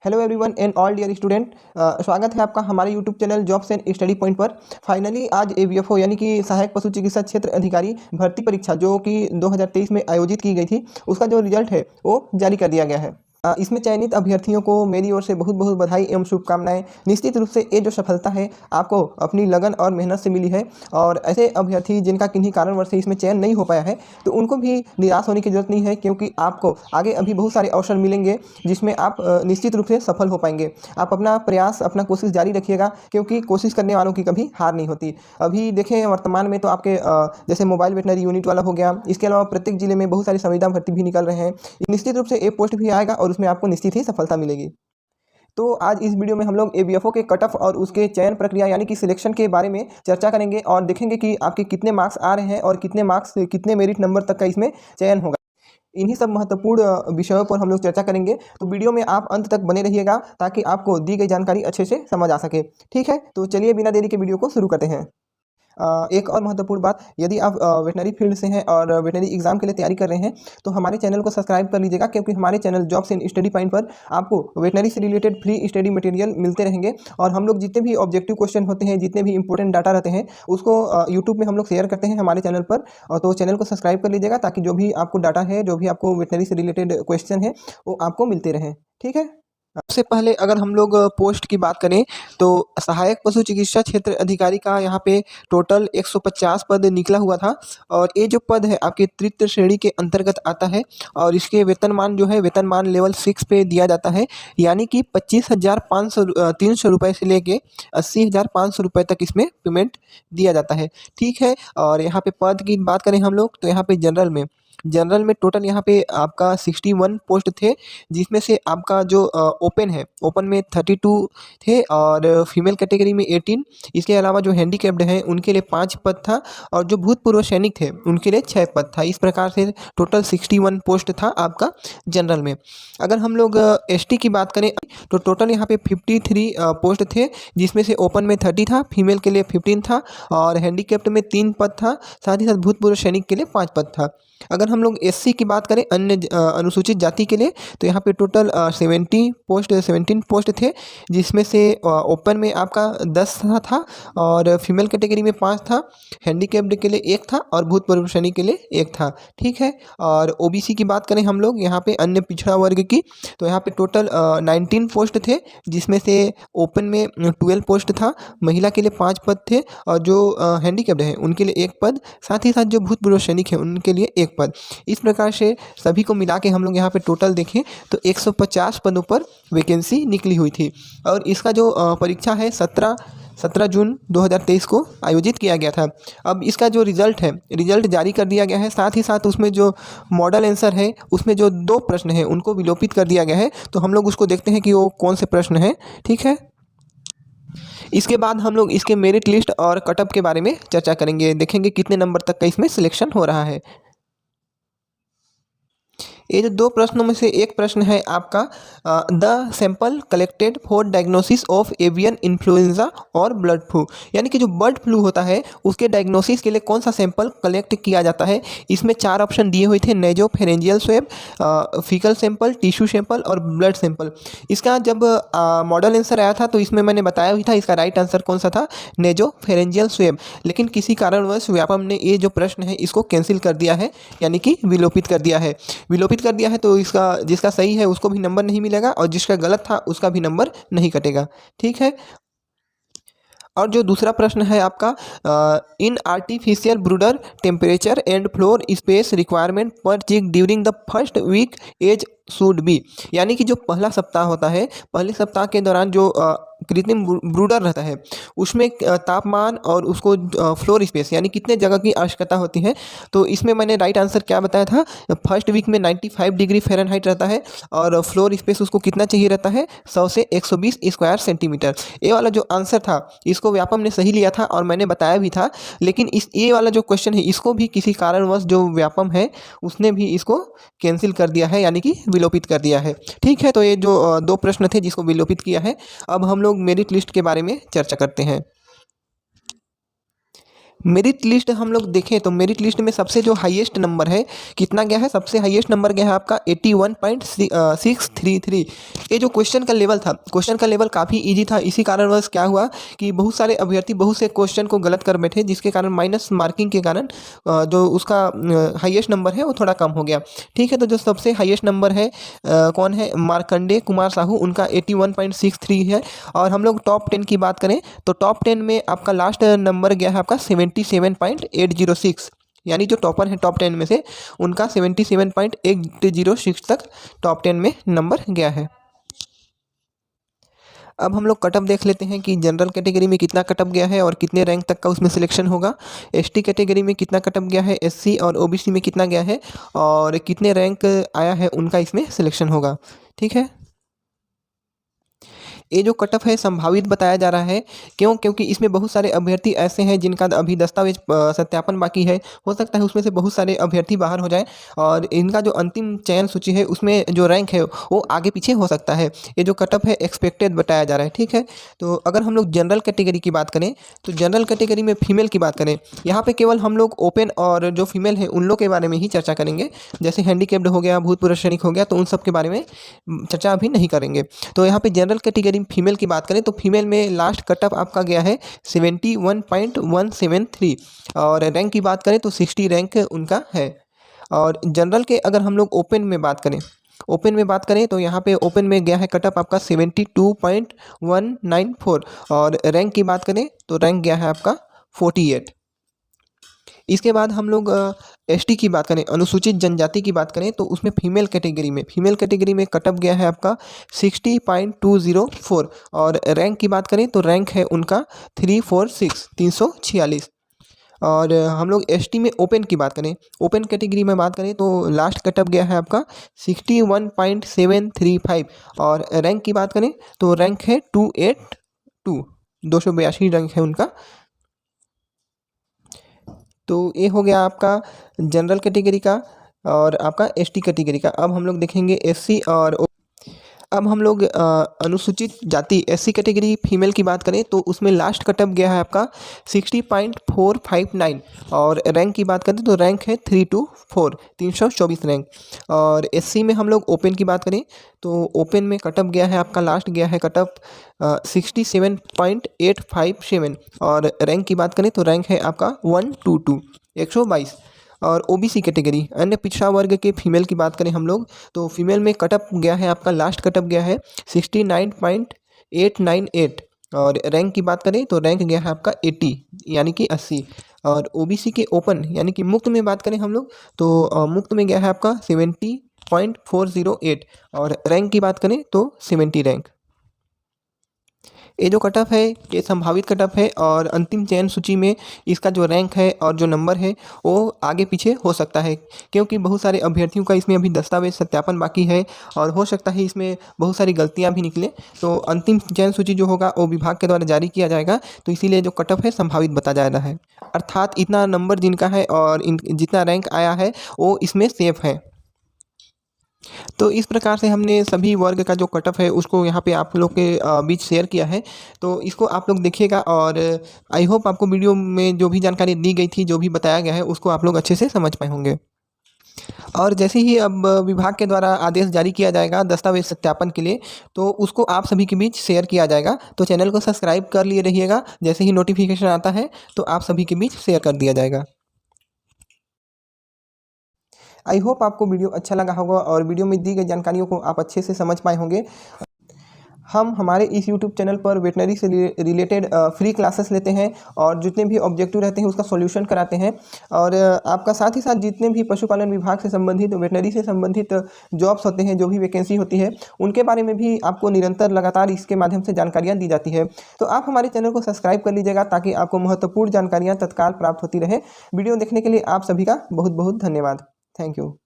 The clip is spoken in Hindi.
Hello everyone and all dear student, स्वागत है आपका हमारे YouTube channel jobs and study point पर। फाइनली आज एवीएफओ यानी कि सहायक पशु चिकित्सा क्षेत्र अधिकारी भर्ती परीक्षा जो कि 2023 में आयोजित की गई थी, उसका जो रिजल्ट है वो जारी कर दिया गया है। इसमें चयनित अभ्यर्थियों को मेरी ओर से बहुत बहुत बधाई एवं शुभकामनाएं। निश्चित रूप से ये जो सफलता है आपको अपनी लगन और मेहनत से मिली है, और ऐसे अभ्यर्थी जिनका किन्हीं कारणवश से इसमें चयन नहीं हो पाया है तो उनको भी निराश होने की जरूरत नहीं है, क्योंकि आपको आगे अभी बहुत सारे अवसर मिलेंगे जिसमें आप निश्चित रूप से सफल हो पाएंगे। आप अपना प्रयास, अपना कोशिश जारी रखिएगा, क्योंकि कोशिश करने वालों की कभी हार नहीं होती। अभी देखें वर्तमान में तो आपके जैसे मोबाइल वेटनरी यूनिट वाला हो गया, इसके अलावा प्रत्येक जिले में बहुत सारी संविदा भर्ती भी निकल रहे हैं। निश्चित रूप से एक पोस्ट भी आएगा और उसमें आपको निश्चित ही सफलता मिलेगी। तो आज इस वीडियो में हम लोग एवीएफओ के कट ऑफ और उसके चयन प्रक्रिया यानी कि सिलेक्शन के बारे में चर्चा करेंगे और देखेंगे कि आपके कितने मार्क्स आ रहे हैं और कितने मार्क्स, कितने मेरिट नंबर तक का इसमें चयन होगा। इन्हीं सब महत्वपूर्ण विषयों पर हम लोग चर्चा करेंगे, तो वीडियो में आप अंत तक बने रहिएगा ताकि आपको दी गई जानकारी अच्छे से समझ आ सके। ठीक है, तो चलिए बिना देरी के वीडियो को शुरू करते हैं। एक और महत्वपूर्ण बात, यदि आप वेटनरी फील्ड से हैं और वेटनरी एग्जाम के लिए तैयारी कर रहे हैं तो हमारे चैनल को सब्सक्राइब कर लीजिएगा, क्योंकि हमारे channel jobs and study point पर आपको वेटनरी से रिलेटेड फ्री स्टडी मटेरियल मिलते रहेंगे। और हम लोग जितने भी ऑब्जेक्टिव क्वेश्चन होते हैं, जितने भी इंपॉर्टेंट डाटा रहते हैं, उसको यूट्यूब में हम लोग शेयर करते हैं हमारे चैनल पर। तो चैनल को सब्सक्राइब कर लीजिएगा ताकि जो भी आपको डाटा है, जो भी आपको वेटनरी से रिलेटेड क्वेश्चन है, वो आपको मिलते रहें। ठीक है, सबसे पहले अगर हम लोग पोस्ट की बात करें तो सहायक पशु चिकित्सा क्षेत्र अधिकारी का यहाँ पे टोटल 150 पद निकला हुआ था। और ये जो पद है आपके तृतीय श्रेणी के अंतर्गत आता है, और इसके वेतनमान जो है वेतनमान लेवल 6 पे दिया जाता है, यानी कि 25,300 रुपये से लेके 80,500 रुपये तक इसमें पेमेंट दिया जाता है। ठीक है, और यहाँ पे पद की बात करें हम लोग तो यहाँ पे जनरल में टोटल यहाँ पे आपका 61 पोस्ट थे, जिसमें से आपका जो ओपन है, ओपन में 32 थे और फीमेल कैटेगरी में 18। इसके अलावा जो हैंडीकैप्ड हैं उनके लिए 5 पद था, और जो भूतपूर्व सैनिक थे उनके लिए 6 पद था। इस प्रकार से टोटल 61 पोस्ट था आपका जनरल में। अगर हम लोग एसटी की बात करें तो टोटल यहाँ पे 53 पोस्ट थे, जिसमें से ओपन में 30 था, फीमेल के लिए 15 था, और हैंडीकैप्ड में 3 पद था, साथ ही साथ भूतपूर्व सैनिक के लिए 5 पद था। अगर हम लोग एससी की बात करें, अन्य अनुसूचित जाति के लिए, तो यहाँ पे टोटल 17 पोस्ट थे, जिसमें से ओपन में आपका 10 था, और फीमेल कैटेगरी में 5 था, हैंडीकैप्ड के लिए 1 था, और भूतपूर्व सैनिक के लिए 1 था। ठीक है, और ओबीसी की बात करें हम लोग यहाँ पे अन्य पिछड़ा वर्ग की, तो यहाँ पे टोटल 19 पोस्ट थे, जिसमें से ओपन में 12 पोस्ट था, महिला के लिए 5 पद थे, और जो हैंडीकैप्ड है उनके लिए 1 पद, साथ ही साथ जो भूतपूर्व सैनिक है उनके लिए 1 पद। इस प्रकार से सभी को मिला के हम लोग यहाँ पे टोटल देखें तो 150 पदों पर वैकेंसी निकली हुई थी। और इसका जो परीक्षा है 17 जून 2023 को आयोजित किया गया था। अब इसका जो रिजल्ट जारी कर दिया गया है, साथ ही साथ उसमें जो मॉडल आंसर है उसमें जो 2 प्रश्न हैं उनको विलोपित कर दिया गया है। तो हम लोग उसको देखते हैं कि वो कौन से प्रश्न हैं। ठीक है, इसके बाद हम लोग इसके मेरिट लिस्ट और कटअप के बारे में चर्चा करेंगे, देखेंगे कितने नंबर तक का इसमें सिलेक्शन हो रहा है। ये जो 2 प्रश्नों में से एक प्रश्न है आपका, the sample collected for diagnosis of avian influenza और बर्ड फ्लू, यानी कि जो बर्ड फ्लू होता है उसके डायग्नोसिस के लिए कौन सा सैंपल कलेक्ट किया जाता है। इसमें 4 ऑप्शन दिए हुए थे, nasopharyngeal swab, faecal sample, tissue sample और ब्लड सैंपल। इसका जब मॉडल आंसर आया था तो इसमें मैंने बताया भी था इसका राइट आंसर कौन सा था, नेजोफेरेंजियल स्वैब। लेकिन किसी कारणवश व्यापम ने ये जो प्रश्न है इसको कैंसिल कर दिया है, यानी कि विलोपित कर दिया है। तो इसका जिसका सही है उसको भी नंबर नहीं मिलेगा, और जिसका गलत था उसका भी नंबर नहीं कटेगा। ठीक है, और जो दूसरा प्रश्न है आपका, in artificial brooder temperature and floor space requirement per chick during the first week age should be, यानी कि जो पहला सप्ताह होता है, पहले सप्ताह के दौरान जो कृत्रिम ब्रूडर रहता है उसमें तापमान और उसको फ्लोर स्पेस यानी कितने जगह की आवश्यकता होती है। तो इसमें मैंने राइट आंसर क्या बताया था, फर्स्ट वीक में 95 डिग्री फ़ारेनहाइट रहता है, और फ्लोर स्पेस उसको कितना चाहिए रहता है, 100 से 120 स्क्वायर सेंटीमीटर। ये वाला जो आंसर था इसको व्यापम ने सही लिया था और मैंने बताया भी था, लेकिन ये वाला जो क्वेश्चन है इसको भी किसी कारणवश जो व्यापम है उसने भी इसको कैंसिल कर दिया है, यानी कि विलोपित कर दिया है। ठीक है, तो ये जो 2 प्रश्न थे जिसको विलोपित किया है। अब हम लोग मेरिट लिस्ट के बारे में चर्चा करते हैं। मेरिट लिस्ट हम लोग देखें तो मेरिट लिस्ट में सबसे जो हाईएस्ट नंबर है कितना गया है, सबसे हाईएस्ट नंबर गया है आपका 81.633। ये जो क्वेश्चन का लेवल था, क्वेश्चन का लेवल काफ़ी इजी था, इसी कारणवश क्या हुआ कि बहुत सारे अभ्यर्थी बहुत से क्वेश्चन को गलत कर बैठे, जिसके कारण माइनस मार्किंग के कारण जो उसका हाईएस्ट नंबर है वो थोड़ा कम हो गया। ठीक है, तो जो सबसे हाईएस्ट नंबर है कौन है, मार्कंडे कुमार साहू, उनका 81.63 है। और हम लोग टॉप 10 की बात करें तो टॉप 10 में आपका लास्ट नंबर गया है आपका 77.806, यानी जो टॉपर है टॉप 10 में से उनका 77.806 तक टॉप 10 में नंबर गया है। अब हम लोग कटअप देख लेते हैं कि जनरल कैटेगरी में कितना कटअप गया है और कितने रैंक तक का उसमें सिलेक्शन होगा। एसटी कैटेगरी में कितना कटअप गया है, एससी और ओबीसी में कितना गया है और कितने रैंक आया है उनका इसमें सिलेक्शन होगा। ठीक है, ये जो कटअप है संभावित बताया जा रहा है, क्यों, क्योंकि इसमें बहुत सारे अभ्यर्थी ऐसे हैं जिनका अभी दस्तावेज सत्यापन बाकी है। हो सकता है उसमें से बहुत सारे अभ्यर्थी बाहर हो जाएं और इनका जो अंतिम चयन सूची है उसमें जो रैंक है वो आगे पीछे हो सकता है। ये जो कटअप है एक्सपेक्टेड बताया जा रहा है। ठीक है, तो अगर हम लोग जनरल कैटेगरी की बात करें तो जनरल कैटेगरी में फीमेल की बात करें, यहाँ पर केवल हम लोग ओपन और जो फीमेल है उन लोग के बारे में ही चर्चा करेंगे। जैसे हैंडीकेप्ड हो गया, भूतपूर्व सैनिक हो गया, तो उन सब के बारे में चर्चा अभी नहीं करेंगे। तो यहाँ पे जनरल कैटेगरी फीमेल की बात करें तो फीमेल में लास्ट कटअप आपका गया है 71.173 और रैंक की बात करें तो 60 रैंक उनका है। और जनरल के अगर हम लोग ओपन में बात करें तो यहाँ पे ओपन में गया है कटअप आपका 72.194 और रैंक की बात करें तो रैंक गया है आपका 48। इसके बाद हम लोग एसटी की बात करें, अनुसूचित जनजाति की बात करें तो उसमें फीमेल कैटेगरी में कटअप गया है आपका 60.204 और रैंक की बात करें तो रैंक है उनका 346। और हम लोग एसटी में ओपन की बात करें, ओपन कैटेगरी में बात करें तो लास्ट कटअप गया है आपका 61.735 और रैंक की बात करें तो रैंक है 282 रैंक है उनका। तो ये हो गया आपका जनरल कैटेगरी का और आपका एसटी कैटेगरी का। अब हम लोग देखेंगे एससी और अब हम लोग अनुसूचित जाति एससी कैटेगरी फीमेल की बात करें तो उसमें लास्ट कटअप गया है आपका 60.459 और रैंक की बात करें तो रैंक है 324 रैंक। और एससी में हम लोग ओपन की बात करें तो ओपन में कटअप गया है आपका लास्ट गया है कटअप 67.857 और रैंक की बात करें तो रैंक है आपका 122। और ओबीसी कैटेगरी अन्य पिछड़ा वर्ग के फीमेल की बात करें हम लोग तो फीमेल में कटअप गया है आपका लास्ट कटअप गया है 69.898 और रैंक की बात करें तो रैंक गया है आपका 80 यानी कि 80। और ओबीसी के ओपन यानी कि मुक्त में बात करें हम लोग तो मुक्त में गया है आपका 70.408 और रैंक की बात करें तो 70 रैंक। ये जो कटअप है ये संभावित कटअप है और अंतिम चयन सूची में इसका जो रैंक है और जो नंबर है वो आगे पीछे हो सकता है, क्योंकि बहुत सारे अभ्यर्थियों का इसमें अभी दस्तावेज सत्यापन बाकी है और हो सकता है इसमें बहुत सारी गलतियां भी निकले। तो अंतिम चयन सूची जो होगा वो विभाग के द्वारा जारी किया जाएगा, तो इसीलिए जो कटअप है संभावित बता जा रहा है। अर्थात इतना नंबर जिनका है और जितना रैंक आया है वो इसमें सेफ है। तो इस प्रकार से हमने सभी वर्ग का जो कटअप है उसको यहाँ पे आप लोग के बीच शेयर किया है, तो इसको आप लोग देखिएगा और आई होप आपको वीडियो में जो भी जानकारी दी गई थी, जो भी बताया गया है उसको आप लोग अच्छे से समझ पाए होंगे। और जैसे ही अब विभाग के द्वारा आदेश जारी किया जाएगा दस्तावेज सत्यापन के लिए, तो उसको आप सभी के बीच शेयर किया जाएगा। तो चैनल को सब्सक्राइब कर लिए रहिएगा, जैसे ही नोटिफिकेशन आता है तो आप सभी के बीच शेयर कर दिया जाएगा। आई होप आपको वीडियो अच्छा लगा होगा और वीडियो में दी गई जानकारियों को आप अच्छे से समझ पाए होंगे। हम हमारे इस YouTube चैनल पर वेटनरी से रिलेटेड फ्री क्लासेस लेते हैं और जितने भी ऑब्जेक्टिव रहते हैं उसका सॉल्यूशन कराते हैं। और आपका साथ ही साथ जितने भी पशुपालन विभाग से संबंधित वेटनरी से संबंधित जॉब्स होते हैं, जो भी वैकेंसी होती है, उनके बारे में भी आपको निरंतर लगातार इसके माध्यम से जानकारियाँ दी जाती है। तो आप हमारे चैनल को सब्सक्राइब कर लीजिएगा ताकि आपको महत्वपूर्ण जानकारियाँ तत्काल प्राप्त होती रहे। वीडियो देखने के लिए आप सभी का बहुत बहुत धन्यवाद। Thank you.